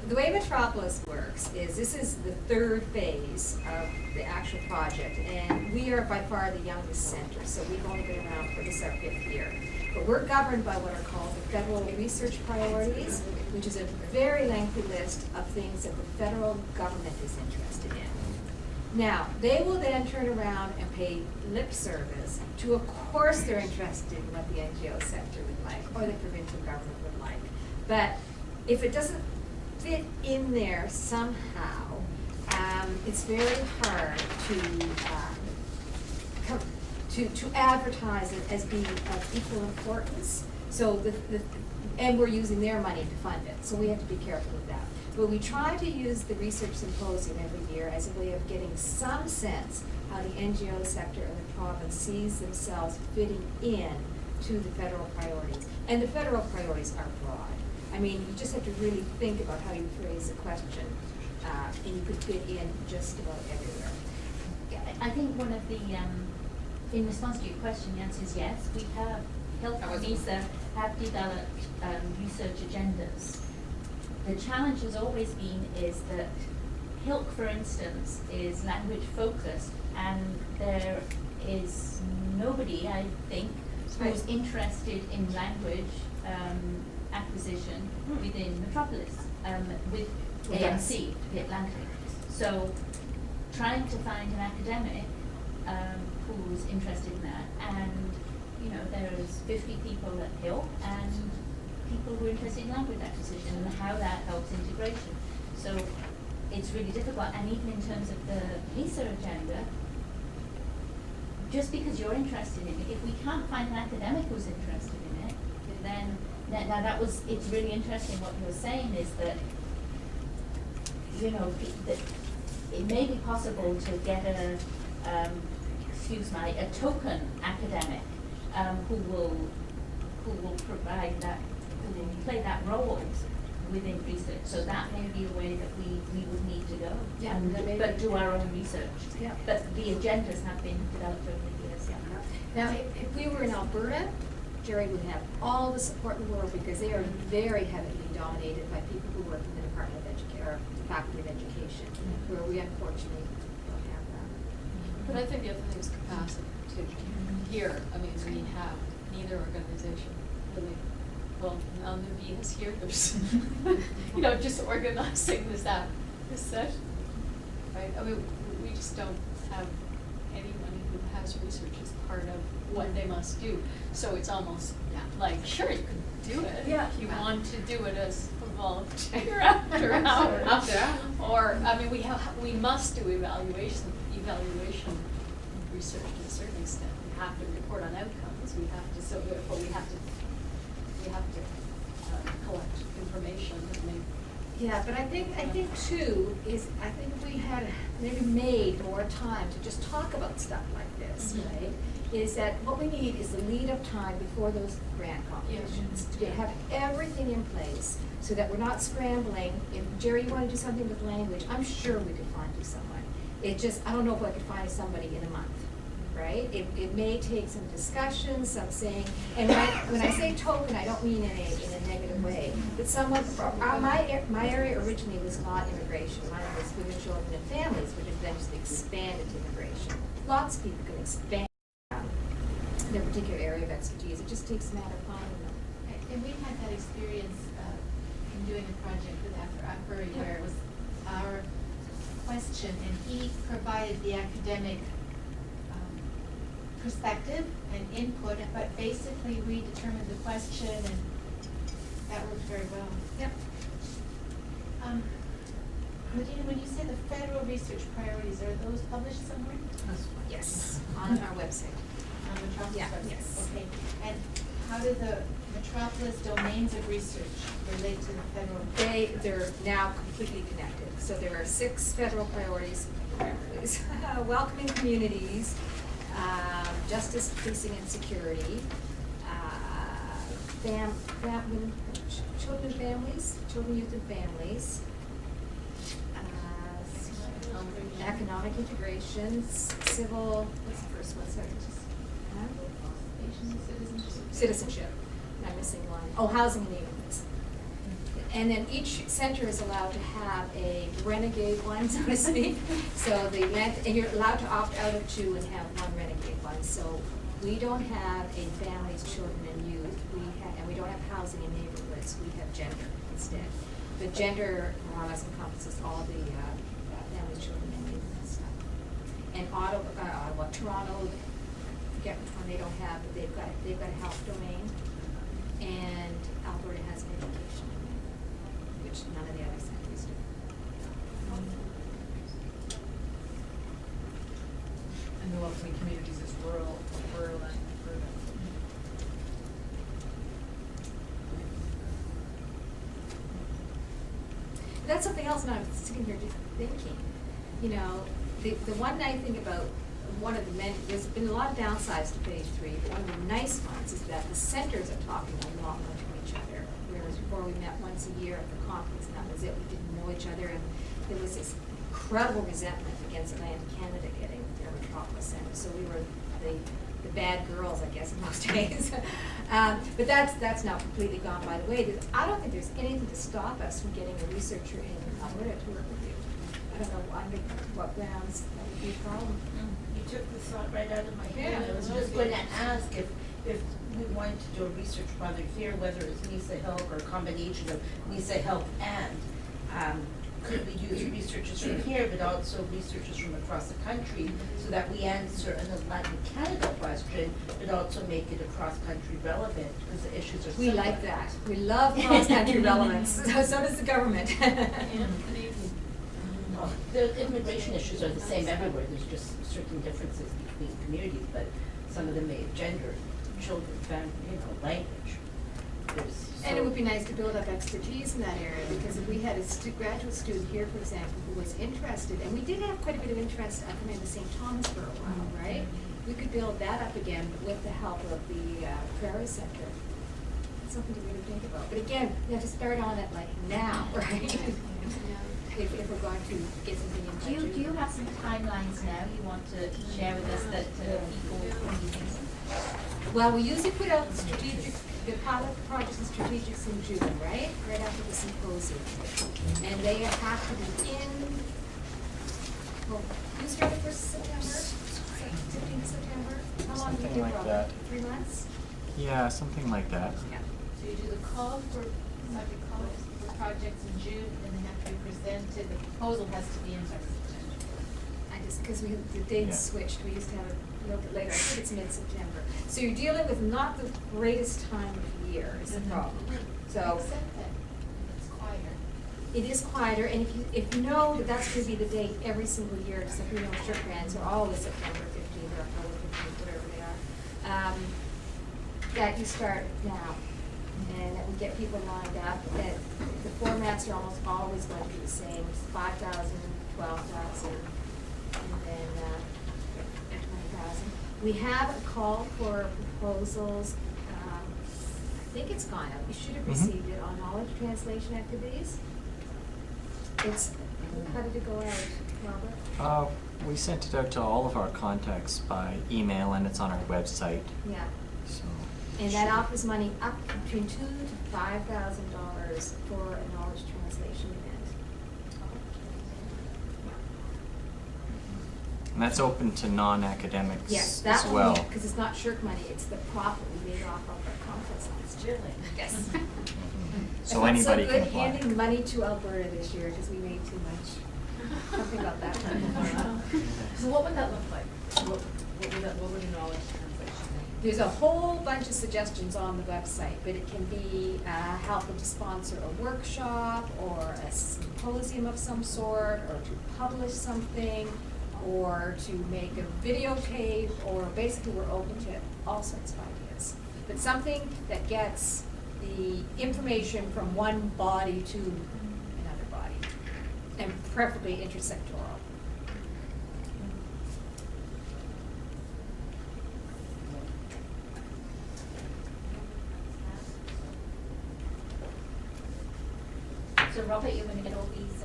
the way Metropolis works is this is the third phase of the actual project, and we are by far the youngest center, so we've only been around for this our 5th year. But we're governed by what are called the federal research priorities, which is a very lengthy list of things that the federal government is interested in. Now, they will then turn around and pay lip service to, of course, they're interested in what the NGO sector would like, or the provincial government would like. But if it doesn't fit in there somehow, it's very hard to advertise it as being of equal importance. So and we're using their money to fund it, so we have to be careful of that. But we try to use the research symposium every year as a way of getting some sense how the NGO sector and the province sees themselves fitting in to the federal priorities. And the federal priorities are broad. I mean, you just have to really think about how you phrase the question, and you could fit in just about everywhere. Yeah, I think one of the, in response to your question, the answer is yes. We have, Health and NISA have developed research agendas. The challenge has always been is that HILC, for instance, is language focused, and there is nobody, I think, who's interested in language acquisition within Metropolis, with AMC, the Atlantic. So trying to find an academic who's interested in that, and you know, there's 50 people at HILC and people who are interested in language acquisition and how that helps integration. So it's really difficult, and even in terms of the NISA agenda, just because you're interested in it, if we can't find an academic who's interested in it, then now that was, it's really interesting what you were saying is that, you know, that it may be possible to get a, a token academic who will provide that, who will play that role within research. So that may be a way that we would need to go. Yeah, but do our own research. Yeah. But the agendas have been developed over the years. Yeah. Now, if we were in Alberta, Jerry would have all the support in the world because they are very heavily dominated by people who work in the Department of Education or the Faculty of Education, where we unfortunately don't have that. But I think the other thing is capacity too. Here, I mean, we have neither organization really. Well, now Naveen is here. There's, you know, just organizing this session, right? I mean, we just don't have anyone who has research as part of what they must do. So it's almost like, sure, you can do it if you want to do it as a volunteer after hours. Or I mean, we must do evaluation research to a certain extent. We have to report on outcomes. We have to, so therefore we have to collect information that may. Yeah, but I think too is I think if we had maybe made more time to just talk about stuff like this, right? Is that what we need is the lead up time before those grant competitions to have everything in place so that we're not scrambling. If Jerry, you want to do something with language, I'm sure we could find you someone. It just I don't know if I could find somebody in a month. Right? It may take some discussion, some saying, and when I say token, I don't mean in a negative way. But someone, my area originally was not immigration. Mine was women, children, and families, which eventually expanded to immigration. Lots of people can expand their particular area of expertise. It just takes a matter of finding them. And we've had that experience in doing a project with After Akbari where it was our question, and he provided the academic perspective and input, but basically we determined the question, and that worked very well. Yep. Medina, when you say the federal research priorities, are those published somewhere? Yes, on our website. On Metropolis Yeah, website? yes. Okay. And how do the Metropolis domains of research relate to the federal? They're now completely connected. So there are 6 federal priorities. Welcoming communities, justice, policing, and security, children, families, children, youth, and families, economic integration, civil. What's the first one? Sorry, citizenship. I'm missing one. Oh, housing and neighborhoods. And then each center is allowed to have a renegade one, so to speak. So and you're allowed to opt out of 2 and have 1 renegade one. So we don't have a families, children, and youth. And we don't have housing in neighborhoods. We have gender instead. The gender more or less encompasses all the families, children, and youth and stuff. And Toronto, I forget which one they don't have, but they've got a health domain. And Alberta has an education domain, which none of the other centers do. And the welcoming communities is rural and urban. That's something else, and I'm sitting here just thinking, you know, the one nice thing about one of the many, there's been a lot of downsides to phase 3, but one of the nice ones is that the centers are talking a lot more to each other. Whereas before we met once a year at the conference, and that was it, we didn't know each other, and there was this incredible resentment against Atlantic Canada getting their metropolis center. So we were the bad girls, I guess, in most days. But that's now completely gone by the way. I don't think there's anything to stop us from getting a researcher in Alberta to work with you. I don't know under what grounds that would be a problem. You took the thought right out of my head. Yeah. I was just going to ask if we wanted to do a research project here, whether it's NISA Help or a combination of NISA Help and could we use researchers from here, but also researchers from across the country, so that we answer an Atlantic Canada question, but also make it across country relevant, because the issues are We similar. like that. We love cross-country relevance. So does the government. Well, the immigration issues are the same everywhere. There's just certain differences between communities, but some of them may have gender, children, family, language. And it would be nice to build up expertise in that area, because if we had a graduate student here, for example, who was interested, and we did have quite a bit of interest coming into St. Thomas for a while, right? We could build that up again, but with the help of the Prairie Center. That's something to really think about. But again, you have to start on it like now, right? If we're going to get something in budget. Do you have some timelines now you want to share with us that people can be thinking? Well, we usually put out the pilot projects and strategics in June, right? Right after the symposium. And they have to be in, you started 1st September, 15th September? How long do you Something give, like Robert? that. 3 months? Yeah, something like that. Yeah. So you do the call for, subject calls for projects in June, and they have to be presented, the proposal has to be in by September. Because the dates Yeah. switched, we used to have it a little bit later, I think it's mid-September. So you're dealing with not the greatest time of year is the problem. So Except that it's quieter. it is quieter, and if you know that that's gonna be the date every single year, because if you know short grants are always September 15th or October 15th, whatever they are, that you start now. And that we get people lined up, that the formats are almost always going to be the same, 5,000, 12,000, and then 20,000. We have a call for proposals. I think it's gone out. You should have Mhm. received it on knowledge translation activities. How did it go out, Robert? We sent it out to all of our contacts by email, and it's on our website. Yeah. So. And that offers money up between $2,000 to $5,000 for a knowledge translation event. And that's open to non-academics Yes, as that well. one, because it's not shirk money, it's the profit we made off of our conference last year. Yes. So I felt anybody so can good apply. handing money to Alberta this year, because we made too much. Something about that. So what would that look like? What would a knowledge translation be? There's a whole bunch of suggestions on the website, but it can be helping to sponsor a workshop or a symposium of some sort, or to publish something, or to make a videotape, or basically we're open to all sorts of ideas. But something that gets the information from one body to another body, and preferably intersectoral. So Robert, you're going to get all these